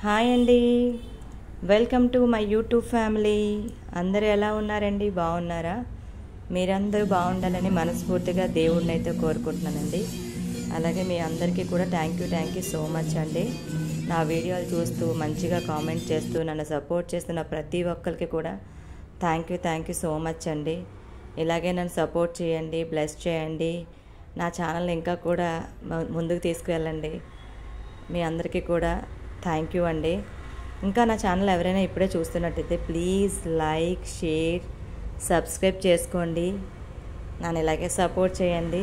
Hi అండి, welcome to my YouTube family. అందరూ ఎలా ఉన్నారండి? బాగున్నారా? మీరందరూ బాగుండాలని మనస్ఫూర్తిగా దేవుడిని అయితే కోరుకుంటున్నానండి. అలాగే మీ అందరికీ కూడా థ్యాంక్ యూ సో మచ్ అండి. నా వీడియోలు చూస్తూ మంచిగా కామెంట్ చేస్తూ నన్ను సపోర్ట్ చేస్తున్న ప్రతి ఒక్కరికి కూడా థ్యాంక్ యూ సో మచ్ అండి. ఇలాగే నన్ను సపోర్ట్ చేయండి, బ్లెస్ చేయండి. నా ఛానల్ని ఇంకా కూడా ముందుకు తీసుకువెళ్ళండి. మీ అందరికీ కూడా థ్యాంక్ యూ అండి. ఇంకా నా ఛానల్ ఎవరైనా ఇప్పుడే చూస్తున్నట్టయితే ప్లీజ్ లైక్, షేర్, సబ్స్క్రైబ్ చేసుకోండి. నన్ను ఇలాగే సపోర్ట్ చేయండి.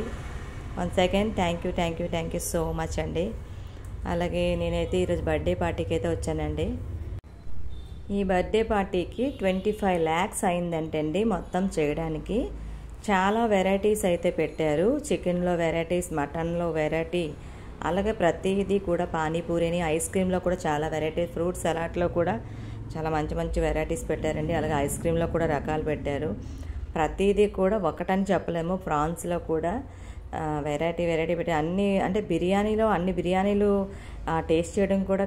Once again thank you so much అండి. అలాగే నేనైతే ఈరోజు బర్త్డే పార్టీకి అయితే వచ్చానండి. ఈ బర్త్డే పార్టీకి 25 lakhs అయిందంటండి మొత్తం చేయడానికి. చాలా వెరైటీస్ అయితే పెట్టారు. చికెన్లో వెరైటీస్, మటన్లో వెరైటీ, అలాగే ప్రతిదీ కూడా పానీపూరిని, ఐస్ క్రీమ్లో కూడా చాలా వెరైటీ, ఫ్రూట్ సలాడ్లో కూడా చాలా మంచి వెరైటీస్ పెట్టారండి. అలాగే ఐస్ క్రీమ్లో కూడా రకాలు పెట్టారు. ప్రతిదీ కూడా ఒకటని చెప్పలేము. ప్రాన్స్లో కూడా వెరైటీ పెట్టి అన్ని, అంటే బిర్యానీలో అన్ని బిర్యానీలు టేస్ట్ చేయడం కూడా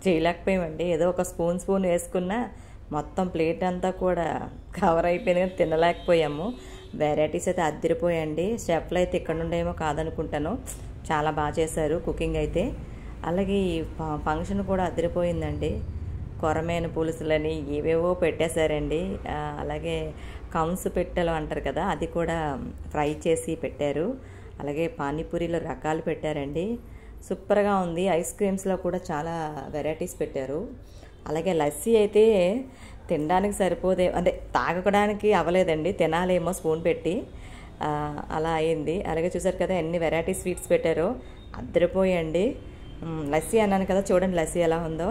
చేయలేకపోయామండి. ఏదో ఒక స్పూన్ వేసుకున్నా మొత్తం ప్లేట్ అంతా కూడా కవర్ అయిపోయింది, తినలేకపోయాము. వెరైటీస్ అయితే అద్దరిపోయండి. షెఫ్లు అయితే ఇక్కడ నుండేమో కాదనుకుంటాను, చాలా బాగా చేశారు కుకింగ్ అయితే. అలాగే ఈ ఫంక్షన్ కూడా అదిరిపోయిందండి. కొరమేను పులుసులని ఏవేవో పెట్టేశారండి. అలాగే కంసు పెట్టెలు అంటారు కదా, అది కూడా ఫ్రై చేసి పెట్టారు. అలాగే పానీపూరిలో రకాలు పెట్టారండి. సూపర్గా ఉంది. ఐస్ క్రీమ్స్లో కూడా చాలా వెరైటీస్ పెట్టారు. అలాగే లస్సీ అయితే తినడానికి సరిపోదే, అంటే తాగడానికి అవ్వలేదండి, తినాలేమో స్పూన్ పెట్టి, అలా అయింది. అలాగే చూసారు కదా ఎన్ని వెరైటీ స్వీట్స్ పెట్టారో, అద్దరిపోయండి. లస్సీ అన్నాను కదా, చూడండి లస్సీ ఎలా ఉందో.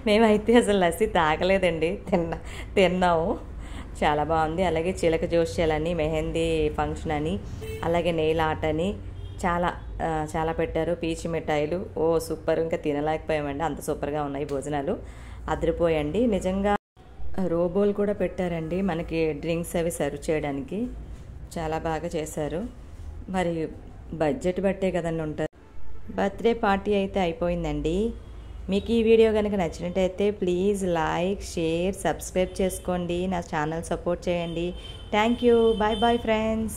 మేమైతే అసలు లస్సీ తాగలేదండి, తిన్నాము. చాలా బాగుంది. అలాగే చిలక జోష్యాలని, మెహందీ ఫంక్షన్ అని, అలాగే నెయిల్ ఆర్ట్ అని చాలా పెట్టారు. పీచు మిఠాయిలు, ఓ సూపర్, ఇంకా తినలేకపోయామండి, అంత సూపర్గా ఉన్నాయి భోజనాలు, అదిరిపోయండి నిజంగా. రోబోలు కూడా పెట్టారండి మనకి డ్రింక్స్ అవి సర్వ్ చేయడానికి, చాలా బాగా చేశారు. మరి బడ్జెట్ బట్టే కదండి ఉంటుంది. బర్త్డే పార్టీ అయితే అయిపోయిందండి. మీకు ఈ వీడియో కనుక నచ్చినట్టయితే ప్లీజ్ లైక్, షేర్, సబ్స్క్రైబ్ చేసుకోండి. నా ఛానల్ సపోర్ట్ చేయండి. Thank you. Bye friends.